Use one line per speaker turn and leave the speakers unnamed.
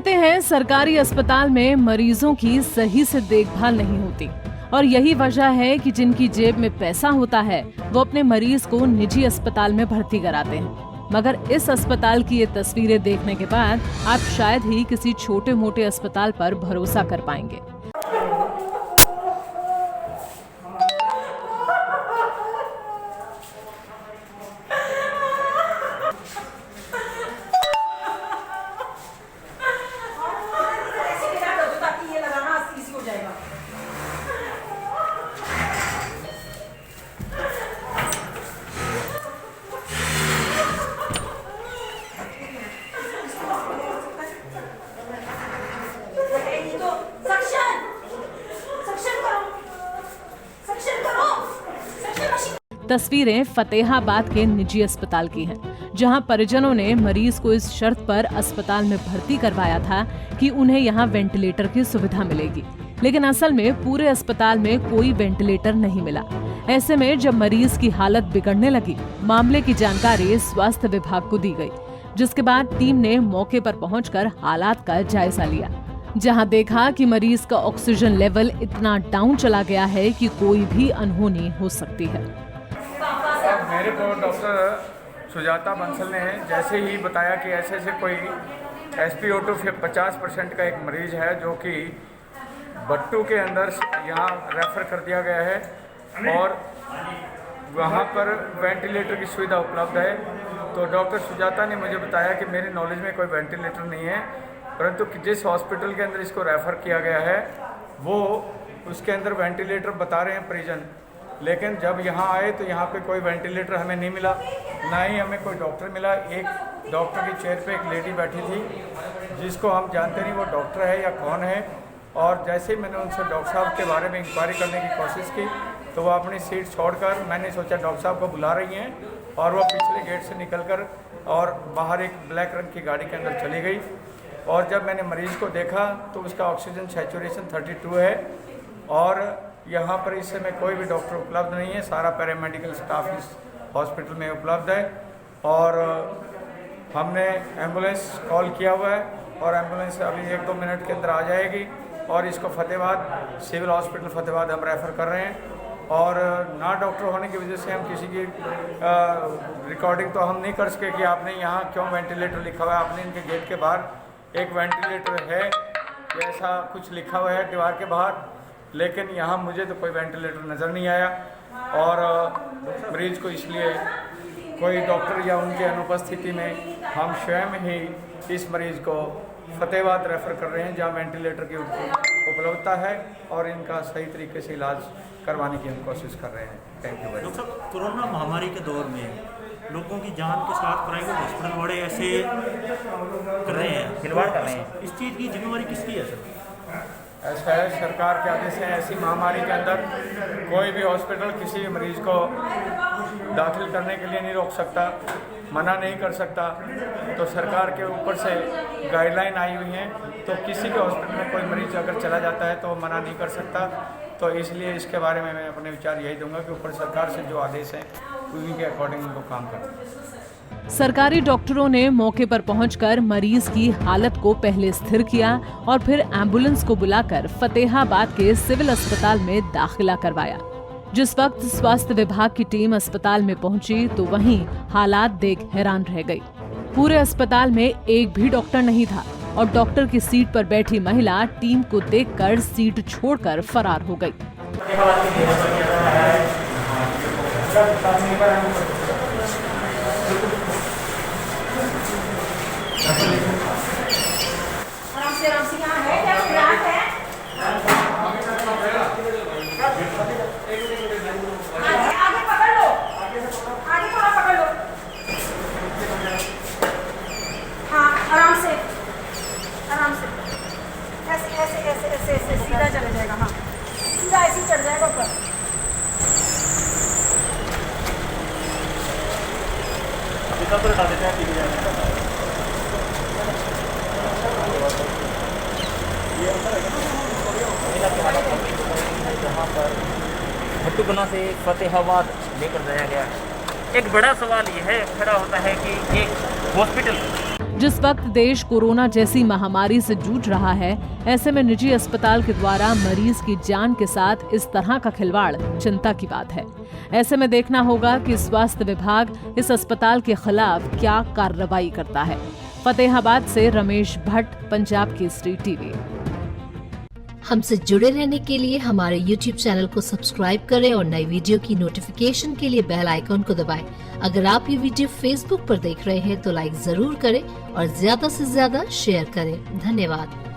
कहते हैं सरकारी अस्पताल में मरीजों की सही से देखभाल नहीं होती और यही वजह है कि जिनकी जेब में पैसा होता है वो अपने मरीज को निजी अस्पताल में भर्ती कराते हैं। मगर इस अस्पताल की ये तस्वीरें देखने के बाद आप शायद ही किसी छोटे मोटे अस्पताल पर भरोसा कर पाएंगे। तस्वीरें फतेहाबाद के निजी अस्पताल की हैं, जहां परिजनों ने मरीज को इस शर्त पर अस्पताल में भर्ती करवाया था कि उन्हें यहां वेंटिलेटर की सुविधा मिलेगी, लेकिन असल में पूरे अस्पताल में कोई वेंटिलेटर नहीं मिला। ऐसे में जब मरीज की हालत बिगड़ने लगी, मामले की जानकारी स्वास्थ्य विभाग को दी गई, जिसके बाद टीम ने मौके पर पहुंचकर हालात का जायजा लिया, जहां देखा कि मरीज का ऑक्सीजन लेवल इतना डाउन चला गया है कि कोई भी अनहोनी हो सकती है।
मेरे को डॉक्टर सुजाता बंसल ने जैसे ही बताया कि ऐसे कोई SpO2 50% का एक मरीज है जो कि बट्टू के अंदर यहाँ रेफ़र कर दिया गया है और वहाँ पर वेंटिलेटर की सुविधा उपलब्ध है। तो डॉक्टर सुजाता ने मुझे बताया कि मेरी नॉलेज में कोई वेंटिलेटर नहीं है, परंतु जिस हॉस्पिटल के अंदर इसको रेफ़र किया गया है वो उसके अंदर वेंटिलेटर बता रहे हैं परिजन, लेकिन जब यहाँ आए तो यहाँ पे कोई वेंटिलेटर हमें नहीं मिला, ना ही हमें कोई डॉक्टर मिला। एक डॉक्टर की चेयर पे एक लेडी बैठी थी जिसको हम जानते नहीं वो डॉक्टर है या कौन है, और जैसे ही मैंने उनसे डॉक्टर साहब के बारे में इंक्वायरी करने की कोशिश की तो वो अपनी सीट छोड़कर, मैंने सोचा डॉक्टर साहब को बुला रही हैं, और वो पिछले गेट से निकलकर और बाहर एक ब्लैक रंग की गाड़ी के अंदर चली गई। और जब मैंने मरीज़ को देखा तो उसका ऑक्सीजन सैचुरेशन 32 है और यहाँ पर इस समय कोई भी डॉक्टर उपलब्ध नहीं है। सारा पैरामेडिकल स्टाफ इस हॉस्पिटल में उपलब्ध है और हमने एम्बुलेंस कॉल किया हुआ है और एम्बुलेंस अभी 1-2 मिनट के अंदर आ जाएगी और इसको फतेहाबाद सिविल हॉस्पिटल फतेहाबाद हम रेफ़र कर रहे हैं। और ना डॉक्टर होने की वजह से हम किसी की रिकॉर्डिंग तो हम नहीं कर सके कि आपने यहाँ क्यों वेंटिलेटर लिखा हुआ है। आपने इनके गेट के बाहर एक वेंटिलेटर है ऐसा कुछ लिखा हुआ है दीवार के बाहर, लेकिन यहाँ मुझे तो कोई वेंटिलेटर नज़र नहीं आया और मरीज को इसलिए कोई डॉक्टर या उनके अनुपस्थिति में हम स्वयं ही इस मरीज़ को फतेहाबाद रेफ़र कर रहे हैं जहाँ वेंटिलेटर की उपलब्धता है और इनका सही तरीके से इलाज करवाने की हम कोशिश कर रहे हैं। Thank you.
डॉक्टर साहब, कोरोना महामारी के दौर में लोगों की जान के साथ प्राइवेट हॉस्पिटल बड़े ऐसे कर रहे हैं, खिलवाड़ कर रहे हैं, इस चीज़ की जिम्मेवारी किसकी है सर?
ऐसा है, सरकार के आदेश है। ऐसी महामारी के अंदर कोई भी हॉस्पिटल किसी मरीज को दाखिल करने के लिए नहीं रोक सकता, मना नहीं कर सकता। तो सरकार के ऊपर से गाइडलाइन आई हुई हैं, तो किसी के हॉस्पिटल में कोई मरीज अगर चला जाता है तो मना नहीं कर सकता। तो इसलिए इसके बारे में मैं अपने विचार यही दूंगा कि ऊपर सरकार से जो आदेश हैं उन्हीं के अकॉर्डिंग उनको काम करें।
सरकारी डॉक्टरों ने मौके पर पहुंचकर मरीज की हालत को पहले स्थिर किया और फिर एम्बुलेंस को बुलाकर फतेहाबाद के सिविल अस्पताल में दाखिला करवाया। जिस वक्त स्वास्थ्य विभाग की टीम अस्पताल में पहुंची तो वहीं हालात देख हैरान रह गई। पूरे अस्पताल में एक भी डॉक्टर नहीं था और डॉक्टर की सीट पर बैठी महिला टीम को देखकर सीट छोड़कर फरार हो गई।
आराम से यहाँ है क्या खुराक है? आगे पकड़ लो, आगे थोड़ा पकड़ लो। हाँ, आराम से ऐसे सीधा चला जाएगा। हाँ, सीधा ऐसे चढ़ जाएगा ऊपर।
भट्टूगना से फतेहाबाद लेकर जाया गया। एक बड़ा सवाल ये है खड़ा होता है कि एक हॉस्पिटल
जिस वक्त देश कोरोना जैसी महामारी से जूझ रहा है, ऐसे में निजी अस्पताल के द्वारा मरीज की जान के साथ इस तरह का खिलवाड़ चिंता की बात है। ऐसे में देखना होगा कि स्वास्थ्य विभाग इस अस्पताल के खिलाफ क्या कार्रवाई करता है। फतेहाबाद से रमेश भट्ट, पंजाब केसरी टीवी।
हमसे जुड़े रहने के लिए हमारे YouTube चैनल को सब्सक्राइब करें और नई वीडियो की नोटिफिकेशन के लिए बेल आइकॉन को दबाएं। अगर आप ये वीडियो Facebook पर देख रहे हैं तो लाइक जरूर करें और ज्यादा से ज्यादा शेयर करें। धन्यवाद।